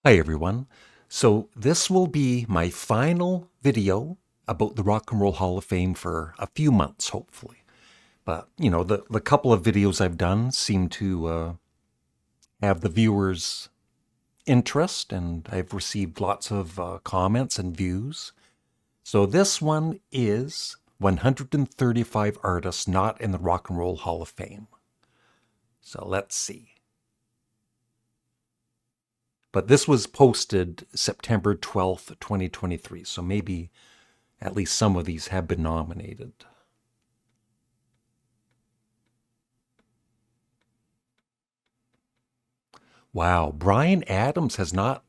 Hi everyone. So this will be my final video about the Rock and Roll Hall of Fame for a few months, hopefully. But, the couple of videos I've done seem to have the viewers' interest, and I've received lots of comments and views. So this one is 135 artists not in the Rock and Roll Hall of Fame. So let's see. But this was posted September 12th, 2023. So maybe at least some of these have been nominated. Wow, Bryan Adams he's not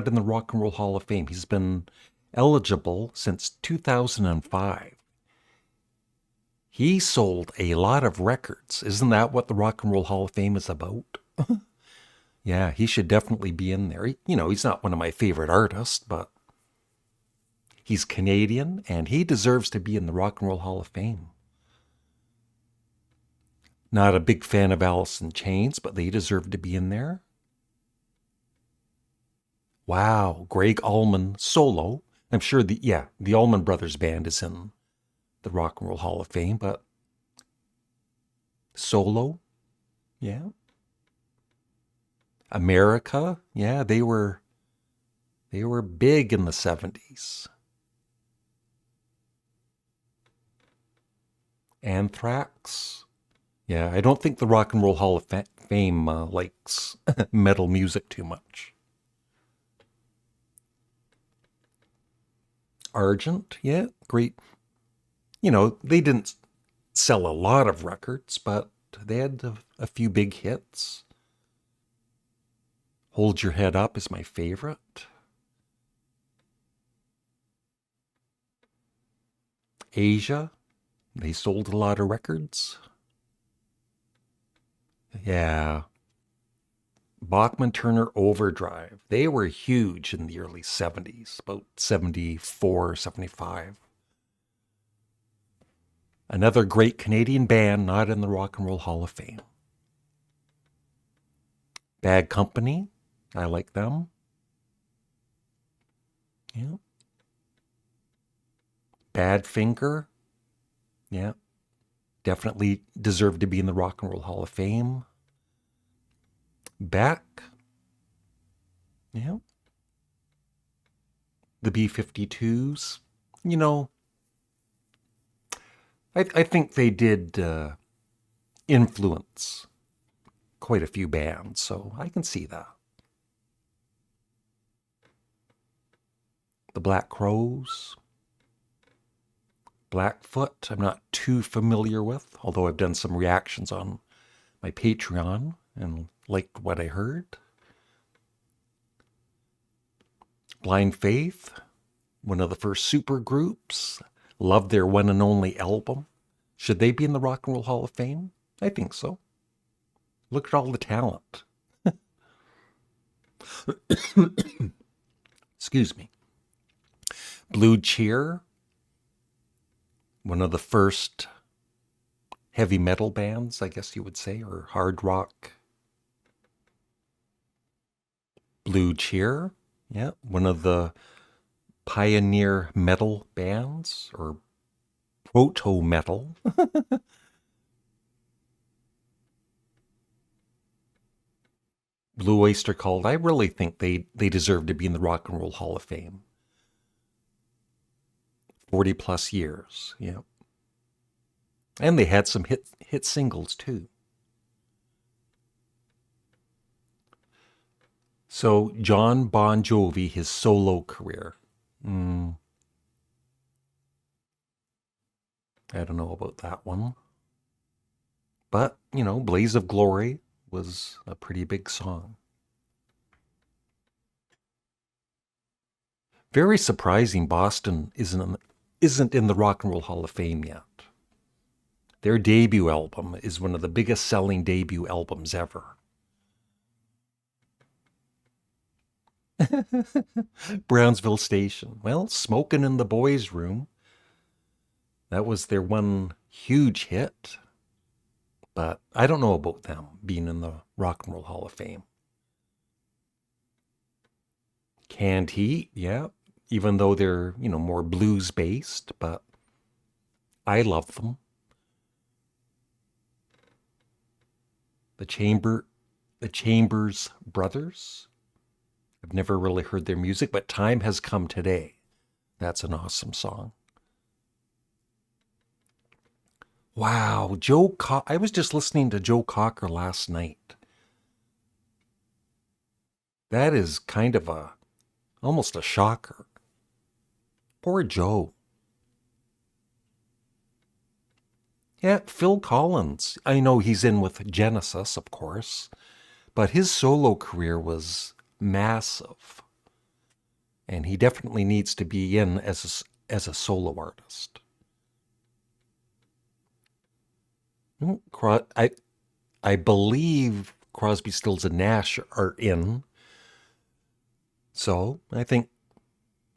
in the Rock and Roll Hall of Fame. He's been eligible since 2005. He sold a lot of records. Isn't that what the Rock and Roll Hall of Fame is about? Yeah, he should definitely be in there. He's not one of my favorite artists, but he's Canadian and he deserves to be in the Rock and Roll Hall of Fame. Not a big fan of Alice in Chains, but they deserve to be in there. Wow, Greg Allman solo. I'm sure the Allman Brothers Band is in the Rock and Roll Hall of Fame, but solo, yeah. America, yeah, they were big in the 70s. Anthrax, yeah, I don't think the Rock and Roll Hall of Fame likes metal music too much. Argent, yeah, great. They didn't sell a lot of records, but they had a few big hits. Hold Your Head Up is my favorite. Asia, they sold a lot of records. Yeah. Bachman Turner Overdrive. They were huge in the early 70s, about 74, 75. Another great Canadian band not in the Rock and Roll Hall of Fame. Bad Company. I like them. Yeah. Badfinger. Yeah. Definitely deserve to be in the Rock and Roll Hall of Fame. Beck. Yeah. The B-52s. You know, I think they did influence quite a few bands, so I can see that. The Black Crowes. Blackfoot, I'm not too familiar with, although I've done some reactions on my Patreon and liked what I heard. Blind Faith, one of the first super groups. Loved their one and only album. Should they be in the Rock and Roll Hall of Fame? I think so. Look at all the talent. Excuse me. Blue Cheer, one of the first heavy metal bands, I guess you would say, or hard rock. Blue Cheer, yeah, one of the pioneer metal bands, or proto metal. Blue Oyster Cult, I really think they deserve to be in the Rock and Roll Hall of Fame. 40 plus years, yeah. And they had some hit singles too. So John Bon Jovi, his solo career. Mm, I don't know about that one. But, Blaze of Glory was a pretty big song. Very surprising Boston isn't in the Rock and Roll Hall of Fame yet. Their debut album is one of the biggest selling debut albums ever. Brownsville Station. Well, Smokin' in the Boys' Room. That was their one huge hit. But I don't know about them being in the Rock and Roll Hall of Fame. Canned Heat, yeah. Even though they're, more blues based, but I love them. The Chamber, the Chambers Brothers. I've never really heard their music, but Time Has Come Today. That's an awesome song. Wow, I was just listening to Joe Cocker last night. That is kind of almost a shocker. Poor Joe. Yeah, Phil Collins. I know he's in with Genesis, of course, but his solo career was massive. And he definitely needs to be in as a solo artist. I believe Crosby, Stills, and Nash are in. So I think,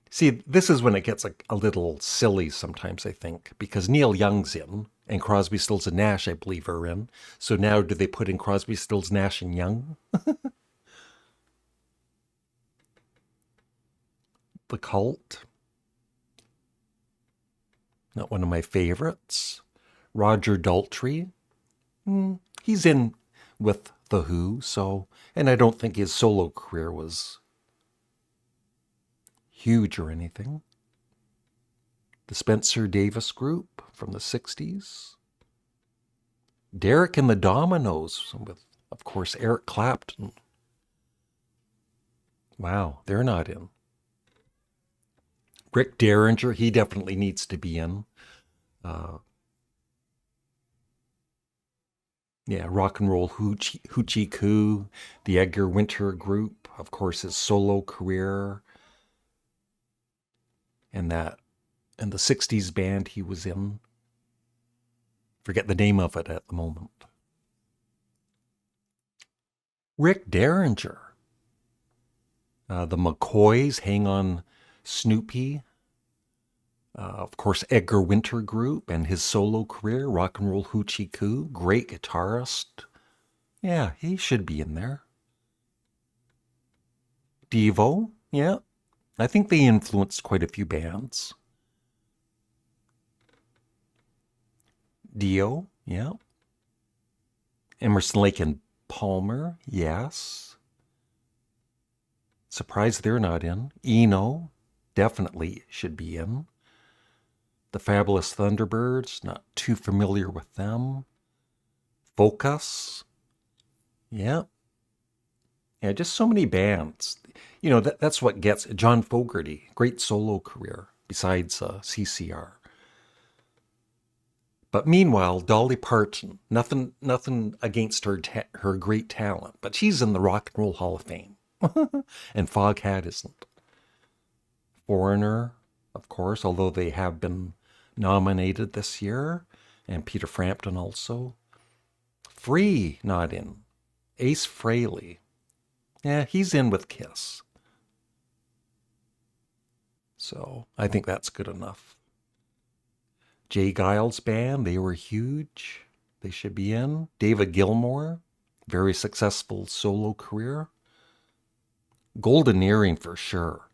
see, this is when it gets a little silly sometimes, I think, because Neil Young's in, and Crosby, Stills, and Nash, I believe, are in. So now do they put in Crosby, Stills, Nash, and Young? The Cult. Not one of my favorites. Roger Daltrey. He's in with The Who, so, and I don't think his solo career was huge or anything. The Spencer Davis Group from the 60s. Derek and the Dominoes with, of course, Eric Clapton. Wow, they're not in. Rick Derringer, he definitely needs to be in. Yeah, Rock and Roll Hoochie Coo, the Edgar Winter Group, of course, his solo career, and the 60s band he was in. Forget the name of it at the moment. Rick Derringer. The McCoys, Hang On Snoopy. Of course, Edgar Winter Group and his solo career, Rock and Roll Hoochie Coo, great guitarist. Yeah, he should be in there. Devo, yeah. I think they influenced quite a few bands. Dio, yeah. Emerson, Lake and Palmer, yes. Surprised they're not in. Eno, definitely should be in. The Fabulous Thunderbirds, not too familiar with them. Focus, yeah. Yeah, just so many bands. That's what gets John Fogerty, great solo career besides CCR. But meanwhile, Dolly Parton, nothing against her great talent, but she's in the Rock and Roll Hall of Fame. And Foghat isn't. Foreigner, of course, although they have been nominated this year, and Peter Frampton also. Free, not in. Ace Frehley. Yeah, he's in with Kiss. So I think that's good enough. Jay Giles Band, they were huge. They should be in. David Gilmour, very successful solo career. Golden Earring for sure.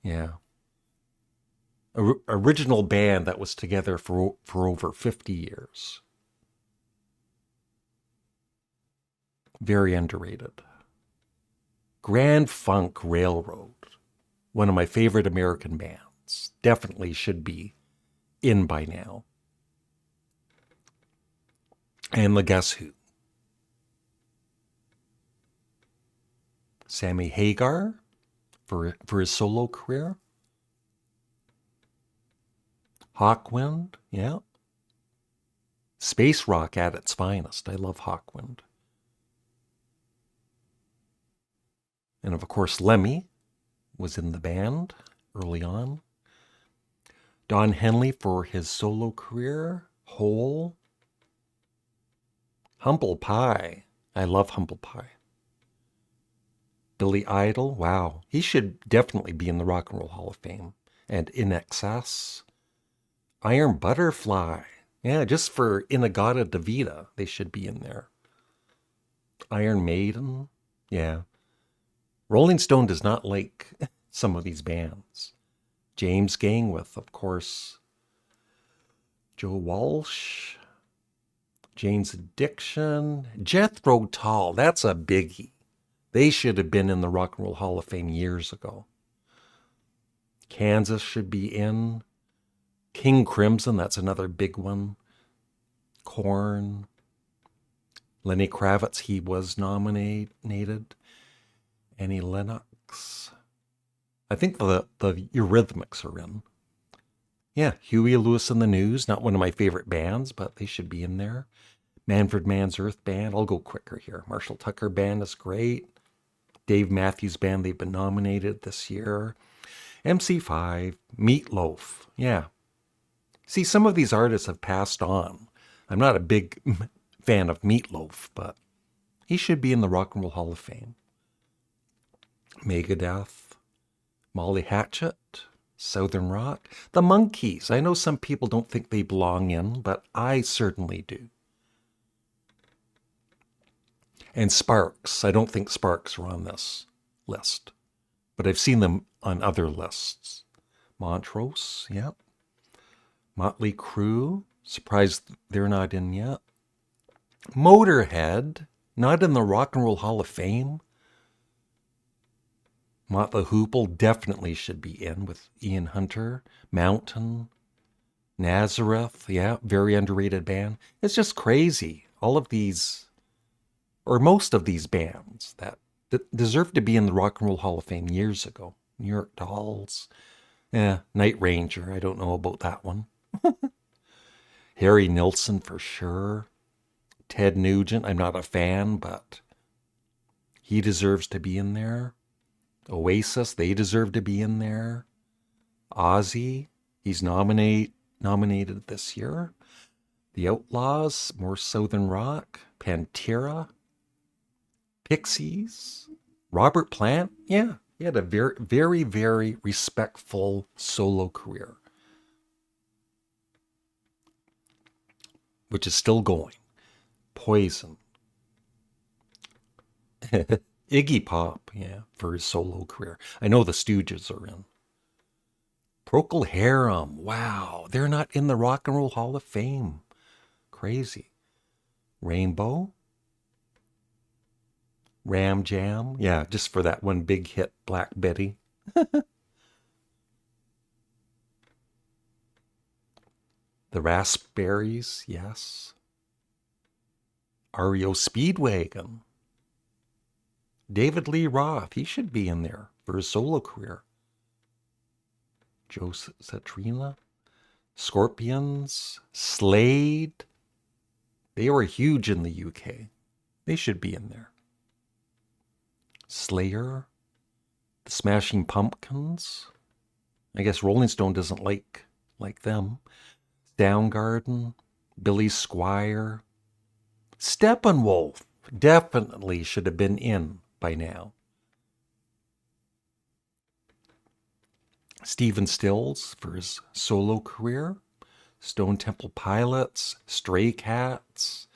Yeah. Original band that was together for over 50 years. Very underrated. Grand Funk Railroad, one of my favorite American bands. Definitely should be in by now. And the Guess Who. Sammy Hagar for his solo career. Hawkwind, yeah. Space rock at its finest. I love Hawkwind. And of course, Lemmy was in the band early on. Don Henley for his solo career. Hole. Humble Pie. I love Humble Pie. Billy Idol. Wow. He should definitely be in the Rock and Roll Hall of Fame. And In Excess. Iron Butterfly. Yeah, just for Inagata Davida, they should be in there. Iron Maiden. Yeah. Rolling Stone does not like some of these bands. James Gang with, of course, Joe Walsh, Jane's Addiction, Jethro Tull. That's a biggie. They should have been in the Rock and Roll Hall of Fame years ago. Kansas should be in. King Crimson, that's another big one. Korn. Lenny Kravitz, he was nominated. Annie Lennox. I think the Eurythmics are in. Yeah, Huey Lewis and the News, not one of my favorite bands, but they should be in there. Manfred Mann's Earth Band, I'll go quicker here. Marshall Tucker Band is great. Dave Matthews Band, they've been nominated this year. MC5, Meatloaf, yeah. See, some of these artists have passed on. I'm not a big fan of Meatloaf, but he should be in the Rock and Roll Hall of Fame. Megadeth, Molly Hatchet, Southern Rock, the Monkees. I know some people don't think they belong in, but I certainly do. And Sparks. I don't think Sparks are on this list, but I've seen them on other lists. Montrose, yep. Motley Crue, surprised they're not in yet. Motorhead, not in the Rock and Roll Hall of Fame. Mott the Hoople definitely should be in with Ian Hunter. Mountain, Nazareth, yeah, very underrated band. It's just crazy. All of these, or most of these bands that deserved to be in the Rock and Roll Hall of Fame years ago. New York Dolls, Night Ranger, I don't know about that one. Harry Nilsson for sure. Ted Nugent, I'm not a fan, but he deserves to be in there. Oasis, they deserve to be in there. Ozzy, he's nominated this year. The Outlaws, more Southern Rock. Pantera, Pixies, Robert Plant, yeah, he had a very, very, very respectful solo career, which is still going. Poison. Iggy Pop, yeah, for his solo career. I know the Stooges are in. Procol Harum, wow, they're not in the Rock and Roll Hall of Fame. Crazy. Rainbow. Ram Jam, yeah, just for that one big hit, Black Betty. The Raspberries, yes. REO Speedwagon. David Lee Roth, he should be in there for his solo career. Joe Satriani, Scorpions, Slade. They were huge in the UK. They should be in there. Slayer, the Smashing Pumpkins. I guess Rolling Stone doesn't like them. Soundgarden, Billy Squier. Steppenwolf definitely should have been in by now. Stephen Stills for his solo career. Stone Temple Pilots, Stray Cats,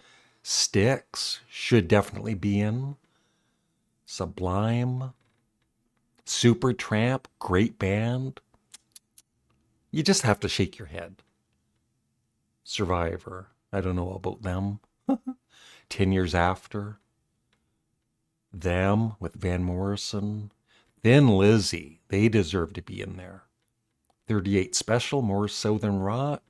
Styx should definitely be in. Sublime, Supertramp, great band. You just have to shake your head. Survivor, I don't know about them. 10 Years After. Them with Van Morrison. Thin Lizzy, they deserve to be in there. 38 Special, more Southern Rock.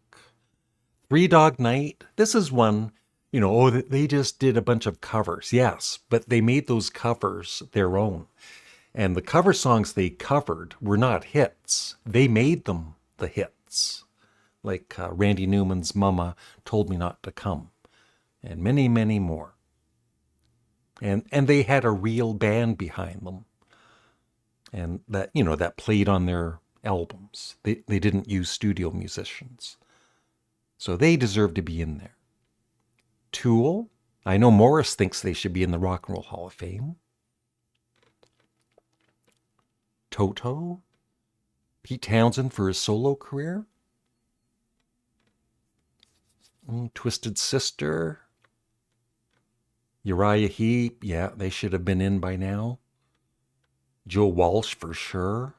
Three Dog Night, this is one, they just did a bunch of covers. Yes, but they made those covers their own. And the cover songs they covered were not hits. They made them the hits. Like Randy Newman's Mama Told Me Not to Come. And many, many more. And they had a real band behind them. And that played on their albums. They didn't use studio musicians. So they deserve to be in there. Tool. I know Morris thinks they should be in the Rock and Roll Hall of Fame. Toto. Pete Townsend for his solo career. Twisted Sister. Uriah Heep. Yeah, they should have been in by now. Joe Walsh for sure.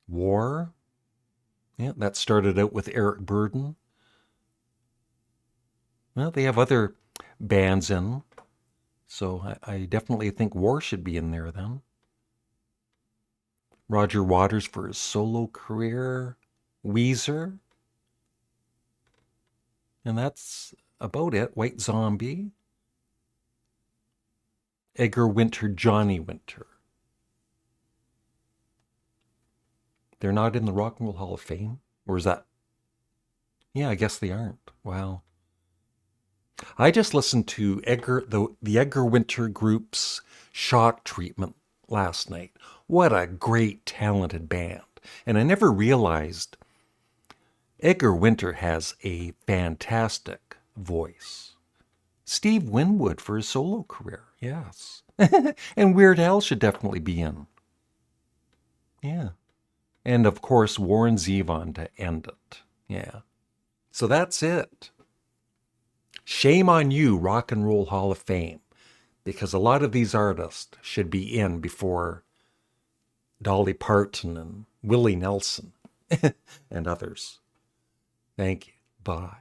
War. Yeah, that started out with Eric Burdon. Well, they have other bands in, so I definitely think War should be in there then. Roger Waters for his solo career. Weezer. And that's about it. White Zombie. Edgar Winter, Johnny Winter. They're not in the Rock and Roll Hall of Fame? Or is that? Yeah, I guess they aren't. Wow. I just listened to the Edgar Winter Group's Shock Treatment last night. What a great, talented band. And I never realized Edgar Winter has a fantastic voice. Steve Winwood for his solo career, yes. And Weird Al should definitely be in. Yeah. And of course, Warren Zevon to end it. Yeah. So that's it. Shame on you, Rock and Roll Hall of Fame, because a lot of these artists should be in before Dolly Parton and Willie Nelson and others. Thank you. Bye.